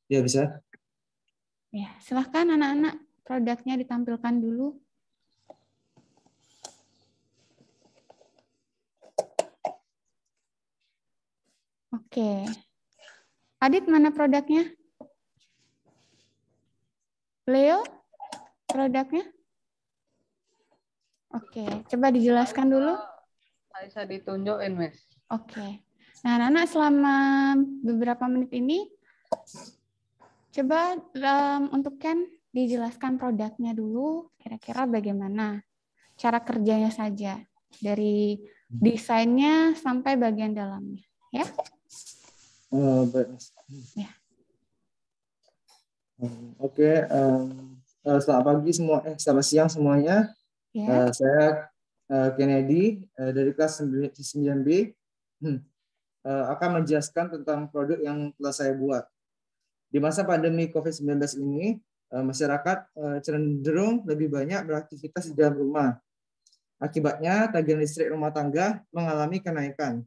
Ya, bisa. Ya, silahkan anak-anak produknya ditampilkan dulu. Oke. Adit, mana produknya? Leo, produknya? Oke, coba dijelaskan dulu. Bisa ditunjukin, Miss. Oke. Nah, anak-anak selama beberapa menit ini, coba untuk Ken dijelaskan produknya dulu, kira-kira bagaimana cara kerjanya saja, dari desainnya sampai bagian dalamnya. Ya? Baik, Mas. Ya. Oke, selamat pagi semua, selamat siang semuanya. Ya. Saya Kennedy dari kelas 9B akan menjelaskan tentang produk yang telah saya buat. Di masa pandemi COVID-19 ini, masyarakat cenderung lebih banyak beraktivitas di dalam rumah. Akibatnya, tagihan listrik rumah tangga mengalami kenaikan.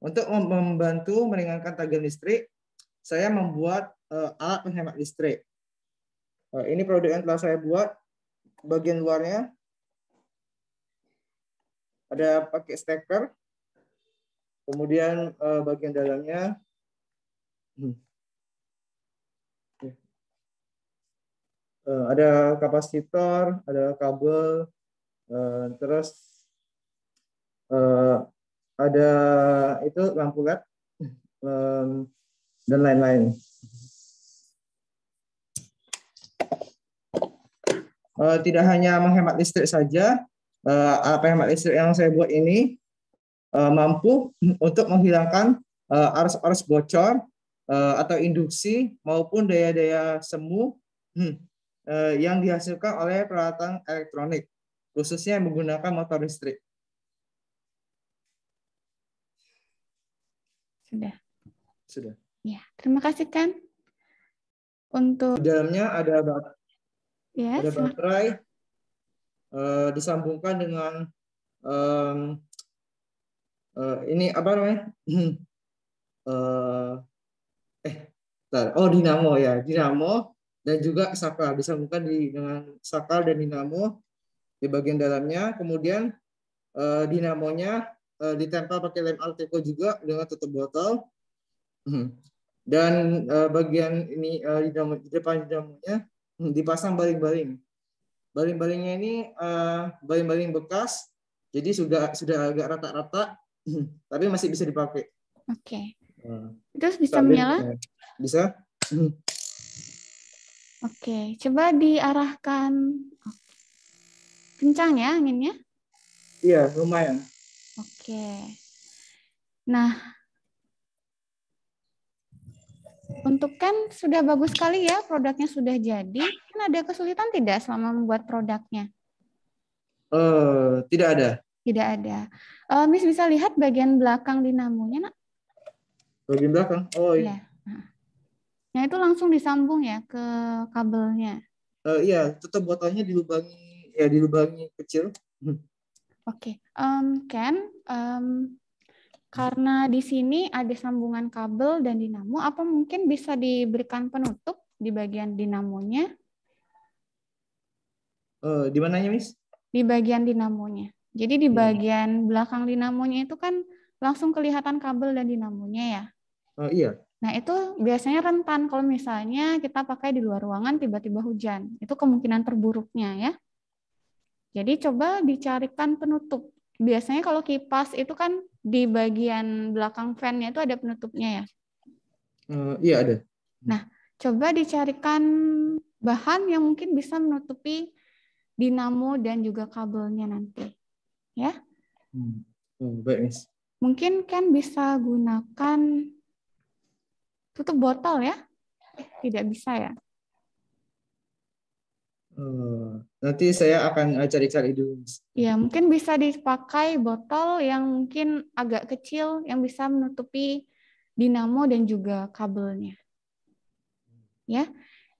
Untuk membantu meringankan tagihan listrik, saya membuat alat penghemat listrik. Ini produk yang telah saya buat. Bagian luarnya ada pakai steker, kemudian bagian dalamnya ada kapasitor, ada kabel, terus ada itu lampu LED dan lain-lain. Tidak hanya menghemat listrik saja, alat penghemat listrik yang saya buat ini mampu untuk menghilangkan arus-arus bocor atau induksi maupun daya-daya semu yang dihasilkan oleh peralatan elektronik, khususnya yang menggunakan motor listrik. Sudah. Ya, terima kasih Kan. Untuk di dalamnya ada ya, baterai disambungkan dengan ini apa namanya? Dinamo ya, dinamo dan juga saklar, disambungkan dengan saklar dan dinamo di bagian dalamnya. Kemudian dinamonya ditempel pakai lem Alteco juga dengan tutup botol. Dan bagian ini di depan dinamonya dipasang baling-baling. Baling-balingnya ini baling-baling bekas, jadi sudah agak rata-rata, tapi masih bisa dipakai. Oke. Terus bisa Sambil, menyala? Bisa. Oke, coba diarahkan. Kencang ya anginnya? Iya, lumayan. Oke. Nah, untuk Kan sudah bagus sekali ya, produknya sudah jadi. Kan ada kesulitan tidak selama membuat produknya? Tidak ada. Tidak ada. Miss bisa lihat bagian belakang dinamonya, nak? Bagian belakang? Oh iya. Nah, itu langsung disambung ya ke kabelnya. Iya, tutup botolnya dilubangi kecil. Oke. Ken, karena di sini ada sambungan kabel dan dinamo, apa mungkin bisa diberikan penutup di bagian dinamonya? Di mananya, Miss? Di bagian dinamonya. Jadi di bagian belakang dinamonya itu kan langsung kelihatan kabel dan dinamonya ya. Iya. Nah, itu biasanya rentan kalau misalnya kita pakai di luar ruangan tiba-tiba hujan. Itu kemungkinan terburuknya ya. Jadi coba dicarikan penutup. Biasanya kalau kipas itu kan di bagian belakang fan-nya itu ada penutupnya ya. Iya ada. Nah, coba dicarikan bahan yang mungkin bisa menutupi dinamo dan juga kabelnya nanti. Ya. Baik, Miss. Mungkin kan bisa gunakan tutup botol ya? Tidak bisa ya? Nanti saya akan cari-cari dulu. Ya, mungkin bisa dipakai botol yang mungkin agak kecil yang bisa menutupi dinamo dan juga kabelnya. Ya.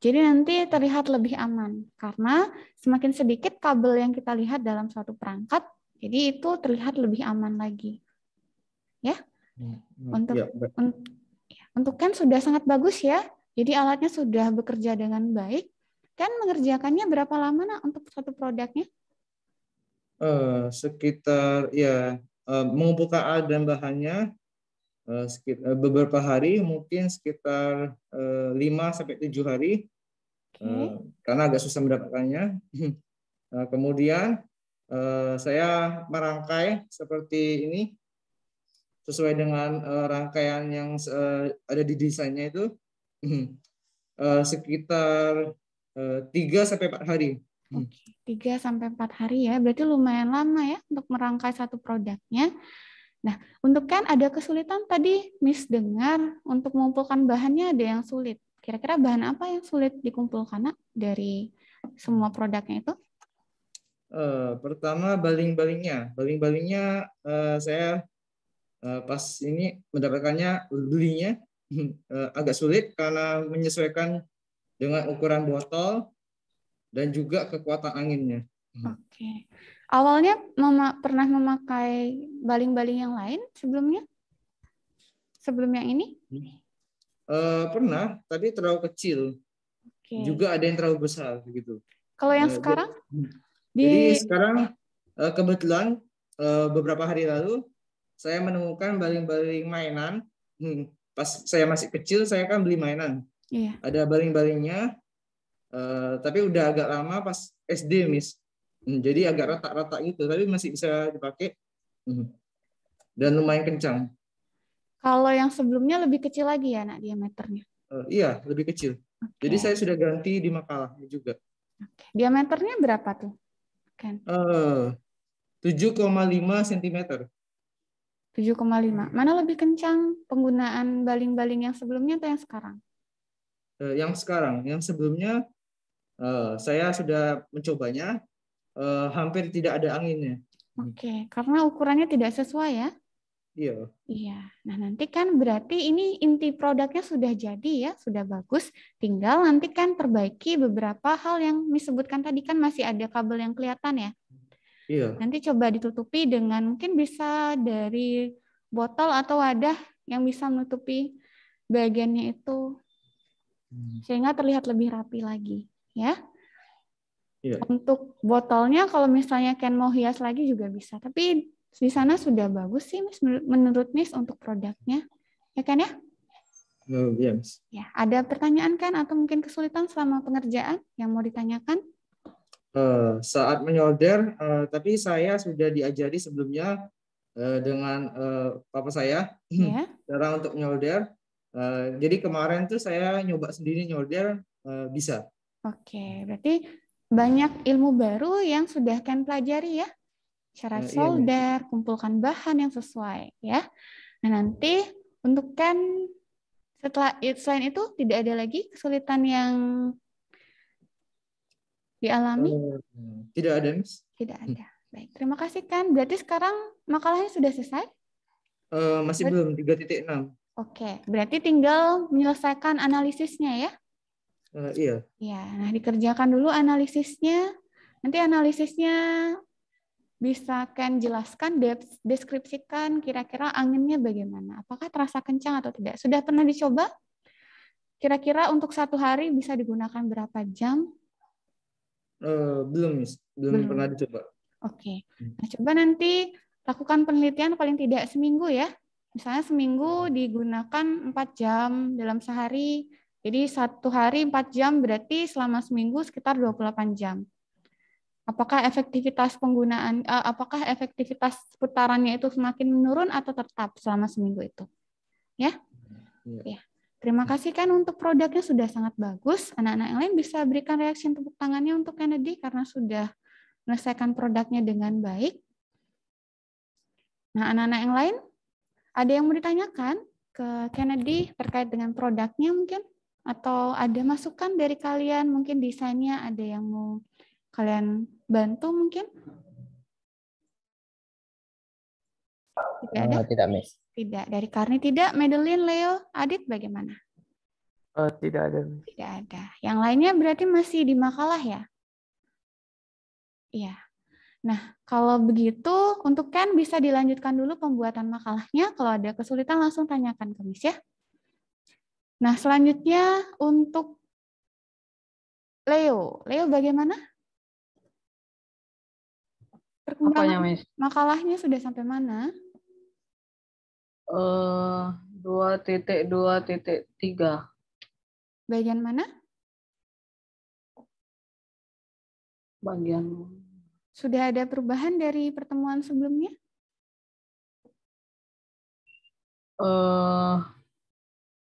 Jadi nanti terlihat lebih aman karena semakin sedikit kabel yang kita lihat dalam suatu perangkat, jadi itu terlihat lebih aman lagi. Ya. Untuk Kan sudah sangat bagus ya. Jadi alatnya sudah bekerja dengan baik. Kan mengerjakannya berapa lama nak untuk satu produknya? Sekitar ya mengumpulkan alat dan bahannya sekitar beberapa hari, mungkin sekitar 5 sampai 7 hari. Karena agak susah mendapatkannya. Kemudian saya merangkai seperti ini sesuai dengan rangkaian yang ada di desainnya itu sekitar 3 sampai 4 hari. Oke, 3 sampai 4 hari ya. Berarti lumayan lama ya untuk merangkai satu produknya. Nah, untuk kan ada kesulitan tadi Miss dengar untuk mengumpulkan bahannya ada yang sulit. Kira-kira bahan apa yang sulit dikumpulkan nak dari semua produknya itu? Pertama baling-balingnya. Baling-balingnya saya pas ini mendapatkannya belinya agak sulit karena menyesuaikan dengan ukuran botol dan juga kekuatan anginnya. Oke. Awalnya pernah memakai baling-baling yang lain sebelumnya? Sebelum yang ini? Pernah, tapi terlalu kecil. Oke. Juga ada yang terlalu besar gitu. Kalau yang sekarang? Jadi sekarang kebetulan beberapa hari lalu saya menemukan baling-baling mainan. Pas saya masih kecil saya kan beli mainan. Iya. Ada baling-balingnya, tapi udah agak lama pas SD, Miss. Jadi agak retak-retak gitu, tapi masih bisa dipakai dan lumayan kencang. Kalau yang sebelumnya lebih kecil lagi ya, nak, diameternya? Iya, lebih kecil. Okay. Jadi saya sudah ganti di makalahnya juga. Okay. Diameternya berapa tuh? Kan? 7,5 cm. 7,5. Mana lebih kencang penggunaan baling-baling yang sebelumnya atau yang sekarang? Yang sekarang, yang sebelumnya saya sudah mencobanya, hampir tidak ada anginnya. Oke, karena ukurannya tidak sesuai ya? Iya. Iya. Nah, nanti kan berarti ini inti produknya sudah jadi ya, sudah bagus. Tinggal nanti kan perbaiki beberapa hal yang disebutkan tadi, kan masih ada kabel yang kelihatan ya. Iya. Nanti coba ditutupi dengan mungkin bisa dari botol atau wadah yang bisa menutupi bagiannya itu sehingga terlihat lebih rapi lagi ya. Iya. Untuk botolnya kalau misalnya Ken mau hias lagi juga bisa, tapi di sana sudah bagus sih Miss, menurut Miss untuk produknya. Ya kan ya? Iya, Miss. Ya, ada pertanyaan kan atau mungkin kesulitan selama pengerjaan yang mau ditanyakan? Saat menyolder, tapi saya sudah diajari sebelumnya dengan papa saya cara untuk menyolder. Jadi kemarin tuh saya nyoba sendiri nyolder, bisa. Oke, berarti banyak ilmu baru yang sudah Ken pelajari ya? Cara solder, kumpulkan bahan yang sesuai ya. Nah, nanti untuk Ken selain itu tidak ada lagi kesulitan yang dialami? Tidak ada, Miss. Tidak ada. Baik, terima kasih Ken. Berarti sekarang makalahnya sudah selesai? Masih belum 3.6. Oke, berarti tinggal menyelesaikan analisisnya ya? Iya. Ya, nah dikerjakan dulu analisisnya. Nanti analisisnya bisa Ken jelaskan, deskripsikan kira-kira anginnya bagaimana. Apakah terasa kencang atau tidak? Sudah pernah dicoba? Kira-kira untuk satu hari bisa digunakan berapa jam? Belum, Miss. Belum pernah dicoba. Oke. Nah, coba nanti lakukan penelitian paling tidak seminggu ya. Misalnya seminggu digunakan 4 jam dalam sehari. Jadi satu hari 4 jam berarti selama seminggu sekitar 28 jam. Apakah efektivitas penggunaan, apakah efektivitas putarannya itu semakin menurun atau tetap selama seminggu itu? Ya? Ya. Terima kasih kan untuk produknya sudah sangat bagus. Anak-anak yang lain bisa berikan reaksi tepuk tangannya untuk Kennedy karena sudah menyelesaikan produknya dengan baik. Nah, anak-anak yang lain, ada yang mau ditanyakan ke Kennedy terkait dengan produknya mungkin? Atau ada masukan dari kalian, mungkin desainnya ada yang mau kalian bantu mungkin? Tidak ada? Tidak, Miss. Tidak. Dari Karni tidak. Madeline, Leo, Adit bagaimana? Tidak ada. Tidak ada. Yang lainnya berarti masih di makalah ya? Iya. Nah, kalau begitu untuk Ken bisa dilanjutkan dulu pembuatan makalahnya. Kalau ada kesulitan langsung tanyakan ke Miss ya. Nah, selanjutnya untuk Leo. Leo bagaimana? Apanya, Perkembangan Miss? makalahnya sudah sampai mana? 2.2.3. Bagian mana? Bagian Sudah ada perubahan dari pertemuan sebelumnya?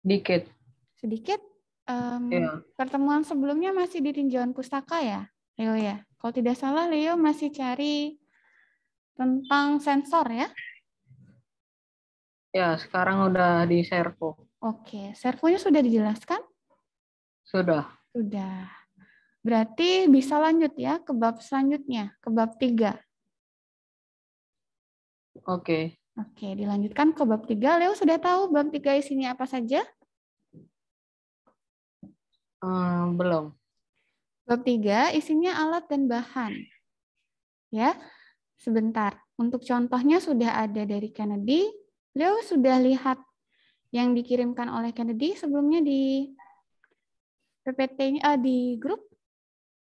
dikit. Sedikit. Ya, Pertemuan sebelumnya masih di tinjauan pustaka ya, Leo ya? Kalau tidak salah, Leo masih cari tentang sensor ya? ya sekarang udah di servo. Oke, servonya sudah dijelaskan? Sudah. Sudah. Berarti bisa lanjut ya ke bab selanjutnya, ke bab 3. Oke. Oke, dilanjutkan ke bab 3. Leo sudah tahu bab 3 isinya apa saja? Belum. Bab 3 isinya alat dan bahan. Ya, sebentar. Untuk contohnya sudah ada dari Kennedy. Leo sudah lihat yang dikirimkan oleh Kennedy sebelumnya di PPT-nya, di grup?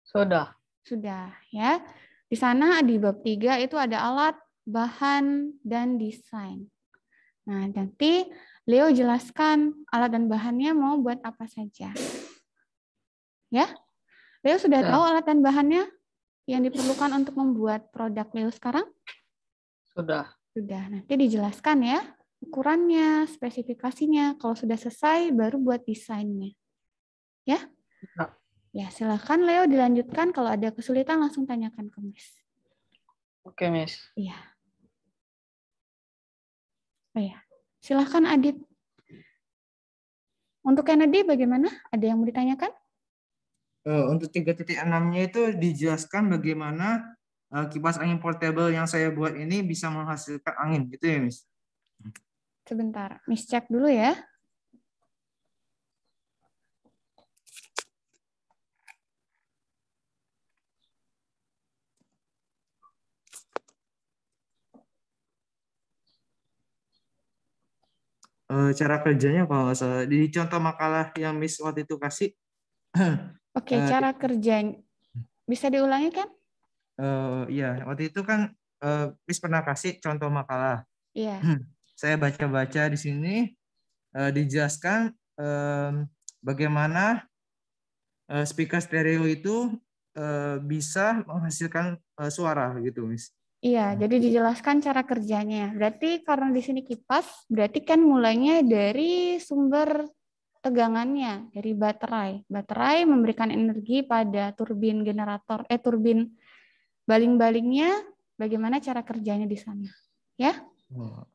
Sudah. Sudah, ya. Di sana di bab 3 itu ada alat, bahan, dan desain. Nah, nanti Leo jelaskan alat dan bahannya mau buat apa saja. Ya, Leo sudah Ya. tahu alat dan bahannya yang diperlukan untuk membuat produk Leo sekarang? Sudah. Sudah, nanti dijelaskan ya ukurannya, spesifikasinya. Kalau sudah selesai, baru buat desainnya. Ya? Ya. Ya, silakan Leo dilanjutkan. Kalau ada kesulitan langsung tanyakan ke Miss. Oke, Miss. Iya. Oh ya, silakan Adit. Untuk Kennedy bagaimana? Ada yang mau ditanyakan? Untuk 3.6-nya itu dijelaskan bagaimana kipas angin portable yang saya buat ini bisa menghasilkan angin, gitu ya, Miss? Sebentar, Miss cek dulu ya. Cara kerjanya kalau nggak salah di contoh makalah yang Miss waktu itu kasih. Oke, cara kerjanya. Bisa diulangi kan? Ya, waktu itu kan Miss pernah kasih contoh makalah. Iya. Saya baca-baca di sini dijelaskan bagaimana speaker stereo itu bisa menghasilkan suara gitu, Miss. Iya, jadi dijelaskan cara kerjanya. Berarti karena di sini kipas, berarti kan mulainya dari sumber tegangannya, dari baterai. Baterai memberikan energi pada turbin generator, turbin baling-balingnya, bagaimana cara kerjanya di sana. Ya? Oh,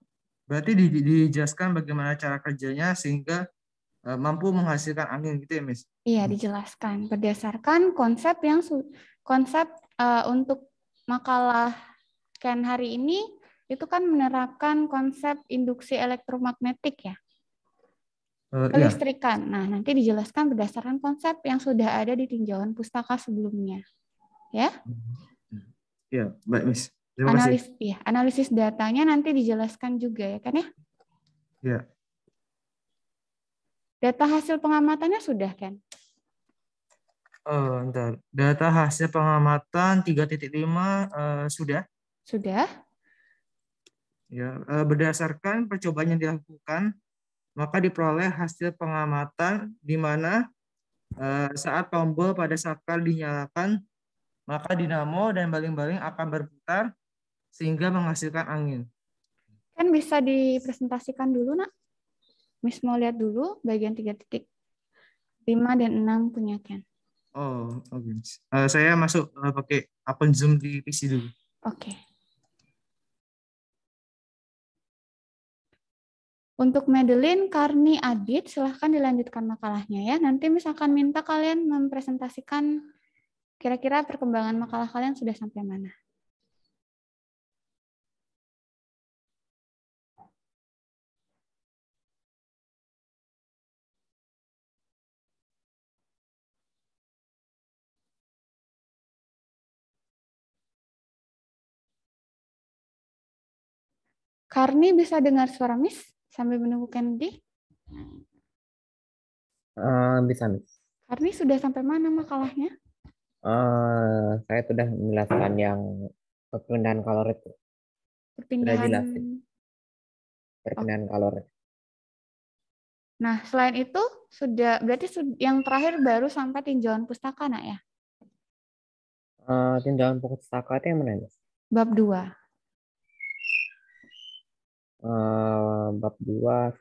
berarti dijelaskan bagaimana cara kerjanya sehingga mampu menghasilkan angin gitu ya, Miss? Iya, dijelaskan berdasarkan konsep yang konsep untuk makalah Ken hari ini itu kan menerapkan konsep induksi elektromagnetik ya, Iya. kelistrikan. Nah, nanti dijelaskan berdasarkan konsep yang sudah ada di tinjauan pustaka sebelumnya. Ya, Iya, baik, Miss. Terima kasih. analisis datanya nanti dijelaskan juga ya kan ya. Iya. Data hasil pengamatannya sudah kan? Bentar. Data hasil pengamatan 3.5 sudah. Sudah. Ya, berdasarkan percobaan yang dilakukan, maka diperoleh hasil pengamatan di mana saat tombol pada saklar dinyalakan, maka dinamo dan baling-baling akan berputar sehingga menghasilkan angin. Kan bisa dipresentasikan dulu, Nak. Miss mau lihat dulu bagian 3.5 dan 6 punya Ken. Oh, oke. Saya masuk pakai akun Zoom di PC dulu. Oke. Untuk Madeline, Karni, Adit, silahkan dilanjutkan makalahnya ya. Nanti misalkan minta kalian mempresentasikan kira-kira perkembangan makalah kalian sudah sampai mana. Karni bisa dengar suara Miss sambil menunggu Kennedy? Bisa, Miss. Karni sudah sampai mana makalahnya? Saya sudah menjelaskan yang perpindahan kalor itu. Sudah Perpindahan. jelas, perpindahan kalor. Nah, selain itu sudah berarti yang terakhir baru sampai tinjauan pustaka, nak ya? Tinjauan pustaka itu yang mana, Miss? Bab 2. Bab 2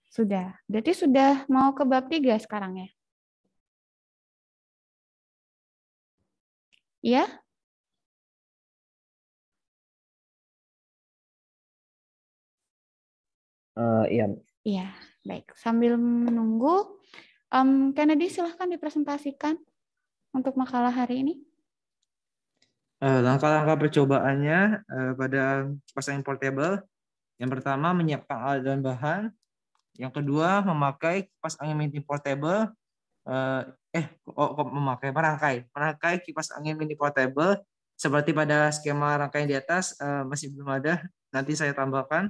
Sudah. Berarti sudah mau ke bab 3 sekarang ya? Iya? iya. Iya, baik. Sambil menunggu, Kennedy silahkan dipresentasikan untuk makalah hari ini. Langkah-langkah percobaannya pada kipas angin portable. Yang pertama, menyiapkan alat dan bahan. Yang kedua, memakai kipas angin mini portable. Merangkai kipas angin mini portable seperti pada skema rangkaian di atas. Masih belum ada, nanti saya tambahkan.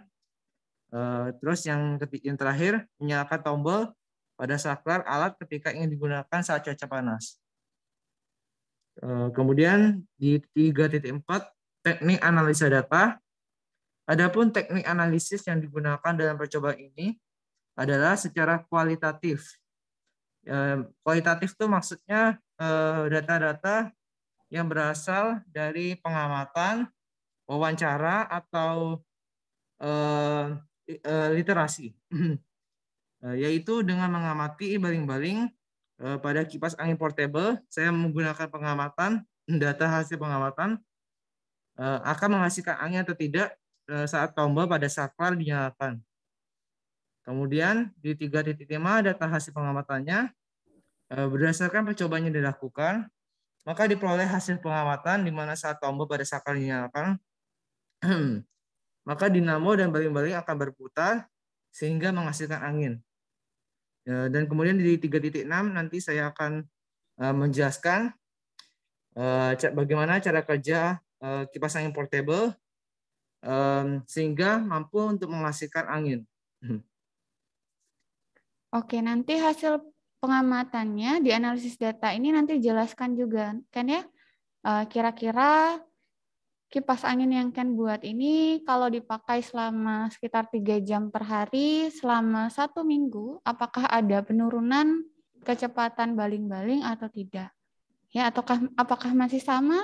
Terus yang terakhir, menyalakan tombol pada saklar alat ketika ingin digunakan saat cuaca panas. Kemudian di 3.4, teknik analisa data. Adapun teknik analisis yang digunakan dalam percobaan ini adalah secara kualitatif. Kualitatif itu maksudnya data-data yang berasal dari pengamatan, wawancara, atau literasi. Yaitu dengan mengamati baling-baling pada kipas angin portable, saya menggunakan pengamatan, data hasil pengamatan akan menghasilkan angin atau tidak saat tombol pada saklar dinyalakan. Kemudian di 3.5 data hasil pengamatannya berdasarkan percobaan yang dilakukan, maka diperoleh hasil pengamatan di mana saat tombol pada saklar dinyalakan, maka dinamo dan baling-baling akan berputar sehingga menghasilkan angin. Dan kemudian di 3.6 nanti saya akan menjelaskan bagaimana cara kerja kipas angin portable sehingga mampu untuk menghasilkan angin. Oke, nanti hasil pengamatannya di analisis data ini nanti jelaskan juga kan ya, kira-kira kipas angin yang Ken buat ini kalau dipakai selama sekitar 3 jam per hari selama 1 minggu, apakah ada penurunan kecepatan baling-baling atau tidak? Ya, ataukah apakah masih sama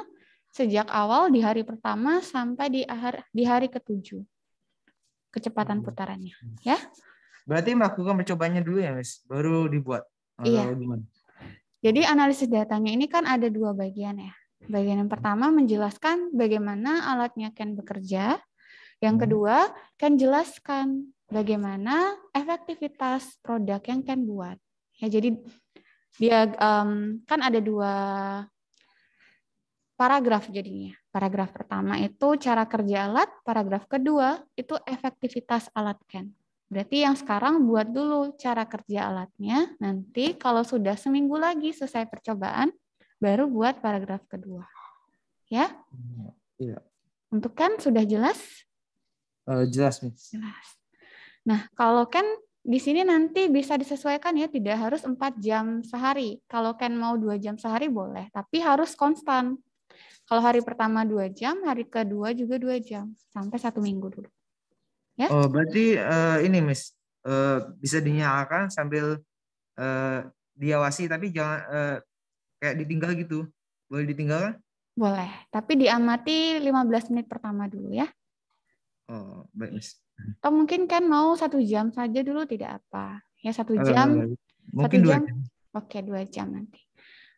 sejak awal di hari pertama sampai di hari ke-7 kecepatan putarannya, ya? Berarti melakukan percobaannya dulu ya, Miss, baru dibuat. Iya. Gimana? Jadi analisis datanya ini kan ada 2 bagian ya. Bagian yang pertama menjelaskan bagaimana alatnya Ken bekerja. Yang kedua, Ken jelaskan bagaimana efektivitas produk yang Ken buat. Ya, jadi dia kan ada 2 paragraf jadinya. Paragraf pertama itu cara kerja alat, paragraf kedua itu efektivitas alat Ken. Berarti yang sekarang buat dulu cara kerja alatnya, nanti kalau sudah seminggu lagi selesai percobaan, baru buat paragraf kedua. Ya? Iya. Untuk Ken sudah jelas? Jelas, Miss. Jelas. Nah, kalau Ken di sini nanti bisa disesuaikan ya, tidak harus 4 jam sehari. Kalau Ken mau 2 jam sehari boleh, tapi harus konstan. Kalau hari pertama 2 jam, hari kedua juga 2 jam, sampai 1 minggu dulu. Ya? Oh, berarti ini, Miss, bisa dinyalakan sambil diawasi, tapi jangan kayak ditinggal gitu. Boleh ditinggal kan? Boleh, tapi diamati 15 menit pertama dulu ya. Oh, baik, Miss. Atau mungkin kan mau 1 jam saja dulu tidak apa. Ya 1 jam. Mungkin 2 jam. Oke, 2 jam nanti.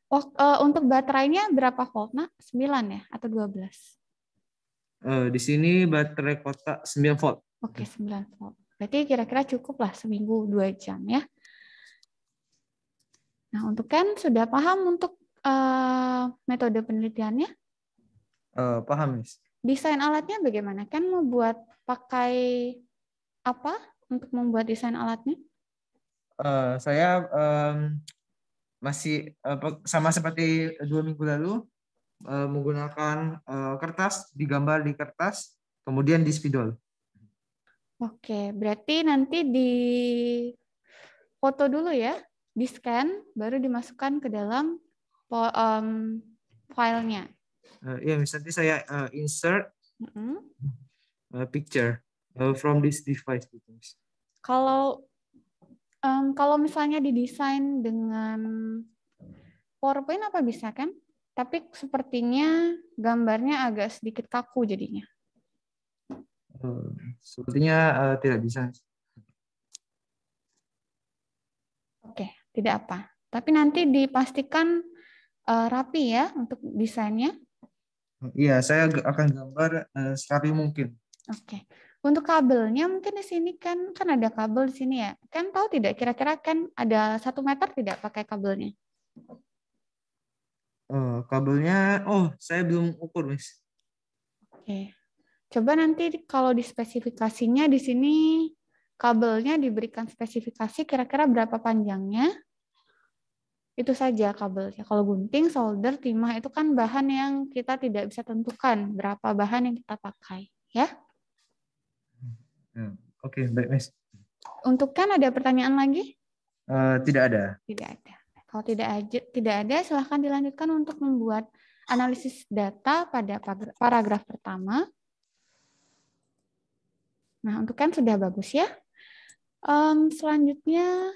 Oh, untuk baterainya berapa volt, nak? 9 ya atau 12? Di sini baterai kotak 9 volt. Oke, 9 volt. Berarti kira-kira cukup lah seminggu 2 jam ya. Nah, untuk Ken sudah paham untuk metode penelitiannya? Paham, Miss. Desain alatnya bagaimana? Ken mau buat pakai apa untuk membuat desain alatnya? Saya masih sama seperti 2 minggu lalu, menggunakan kertas, digambar di kertas, kemudian di spidol. Oke, berarti nanti di foto dulu ya, di-scan, baru dimasukkan ke dalam filenya. Ya, nanti saya insert picture from this device gitu, Miss. Kalau misalnya didesain dengan PowerPoint apa bisa kan? Tapi sepertinya gambarnya agak sedikit kaku jadinya. Sepertinya tidak bisa. Oke, tidak apa. Tapi nanti dipastikan rapi ya untuk desainnya. Iya, saya akan gambar serapi mungkin. Oke. Untuk kabelnya mungkin di sini kan ada kabel di sini ya. Kan tahu tidak kira-kira kan ada 1 meter tidak pakai kabelnya? Kabelnya, saya belum ukur, Miss. Oke. Coba nanti kalau di spesifikasinya di sini kabelnya diberikan spesifikasi kira-kira berapa panjangnya. Itu saja kabelnya. Kalau gunting, solder, timah itu kan bahan yang kita tidak bisa tentukan berapa bahan yang kita pakai, ya. Oke, baik, Miss. Untuk kan ada pertanyaan lagi? Tidak ada. Tidak ada. Kalau tidak ada, silahkan dilanjutkan untuk membuat analisis data pada paragraf pertama. Nah, untuk kan sudah bagus ya. Selanjutnya,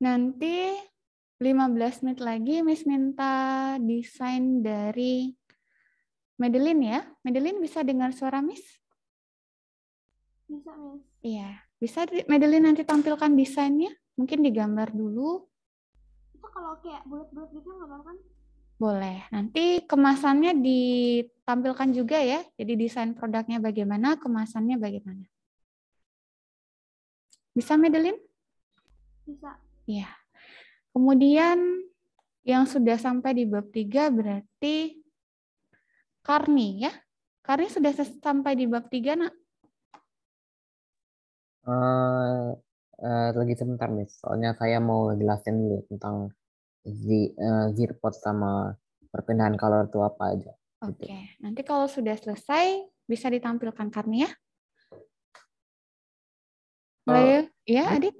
nanti 15 menit lagi Miss minta desain dari Madeline ya. Madeline bisa dengar suara Miss? Bisa, Miss. Iya. Bisa Madeline nanti tampilkan desainnya? Mungkin digambar dulu. Itu kalau kayak bulat-bulat gitu nggak apa-apa kan? Boleh. Nanti kemasannya ditampilkan juga ya. Jadi desain produknya bagaimana, kemasannya bagaimana. Bisa Madeline? Bisa. Iya. Kemudian yang sudah sampai di bab 3 berarti Karni ya. Karni sudah sampai di bab 3 nak? Lagi sebentar, Miss. Soalnya saya mau jelasin dulu tentang Zirpot sama perpindahan color itu apa aja. Oke. Nanti kalau sudah selesai bisa ditampilkan Karni ya. Mulai ya, Adit?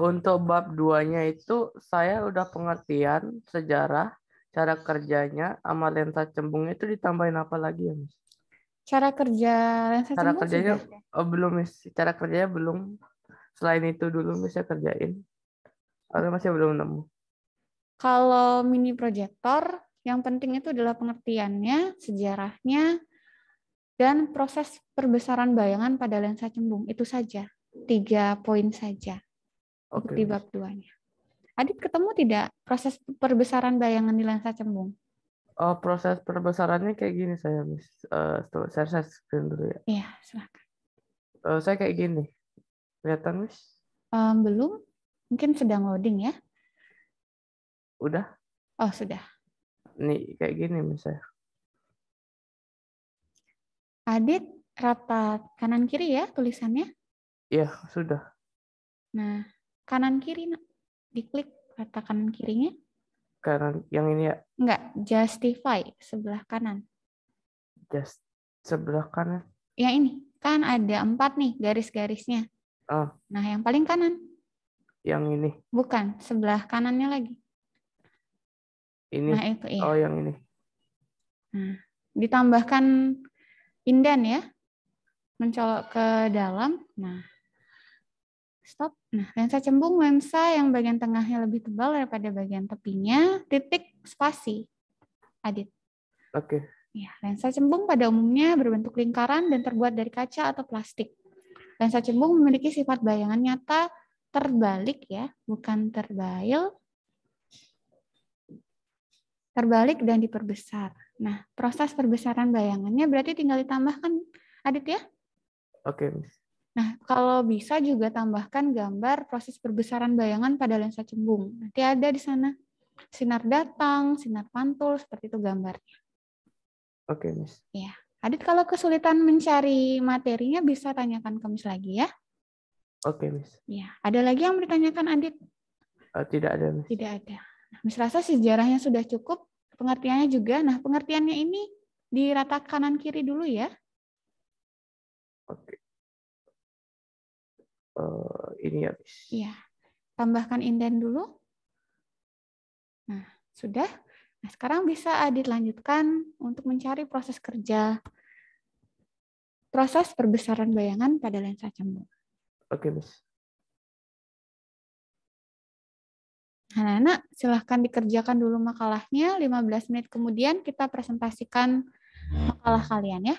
Untuk bab 2-nya itu saya udah pengertian sejarah, cara kerjanya, sama lensa cembungnya itu ditambahin apa lagi ya, Miss? Cara kerja lensa Cara cembung kerjanya sudah. belum, Miss. Cara kerjanya belum. Selain itu dulu Miss saya kerjain. Aku masih belum nemu. Kalau mini proyektor, yang penting itu adalah pengertiannya, sejarahnya, dan proses perbesaran bayangan pada lensa cembung. Itu saja. 3 poin saja. Untuk di bab 2-nya. Adit ketemu tidak proses perbesaran bayangan di lensa cembung? Proses perbesarannya kayak gini saya, Miss. Saya screen dulu ya. Iya, silakan. Saya kayak gini. Kelihatan, Miss? Belum. Mungkin sedang loading ya. Udah? Oh, sudah. Nih, kayak gini, Miss saya. Adit, rata kanan-kiri ya tulisannya? Iya, sudah. Nah, kanan-kiri, nak. Diklik rata kanan-kirinya. Kanan, yang ini ya? Enggak, justify, sebelah kanan. Just sebelah kanan. Yang ini, kan ada 4 nih garis-garisnya. Nah, yang paling kanan. Yang ini? Bukan, sebelah kanannya lagi. Ini? Nah, itu iya. Oh, yang ini. Nah, ditambahkan indan ya. Mencolok ke dalam. Nah, stop. Nah, lensa cembung lensa yang bagian tengahnya lebih tebal daripada bagian tepinya, titik spasi. Adit. Oke. Ya, lensa cembung pada umumnya berbentuk lingkaran dan terbuat dari kaca atau plastik. Lensa cembung memiliki sifat bayangan nyata terbalik ya, bukan terbail. Terbalik dan diperbesar. Nah, proses perbesaran bayangannya berarti tinggal ditambahkan, Adit ya? Oke, Miss. Nah, kalau bisa juga tambahkan gambar proses perbesaran bayangan pada lensa cembung. Nanti ada di sana. sinar datang, sinar pantul, seperti itu gambarnya. Oke, Miss. Ya, Adit kalau kesulitan mencari materinya bisa tanyakan ke Miss lagi ya. Oke, Miss. Ya, ada lagi yang mau ditanyakan Adit? Tidak ada, Miss. Tidak ada. Nah, Miss rasa sejarahnya sudah cukup, pengertiannya juga. Nah, pengertiannya ini di rata kanan kiri dulu ya. Oke. Ini ya, Miss. Iya. Tambahkan inden dulu. Nah, sudah. Nah, sekarang bisa Adit lanjutkan untuk mencari proses kerja. Proses perbesaran bayangan pada lensa cembung. Oke, Miss. Anak-anak, silahkan dikerjakan dulu makalahnya. 15 menit kemudian kita presentasikan makalah kalian ya.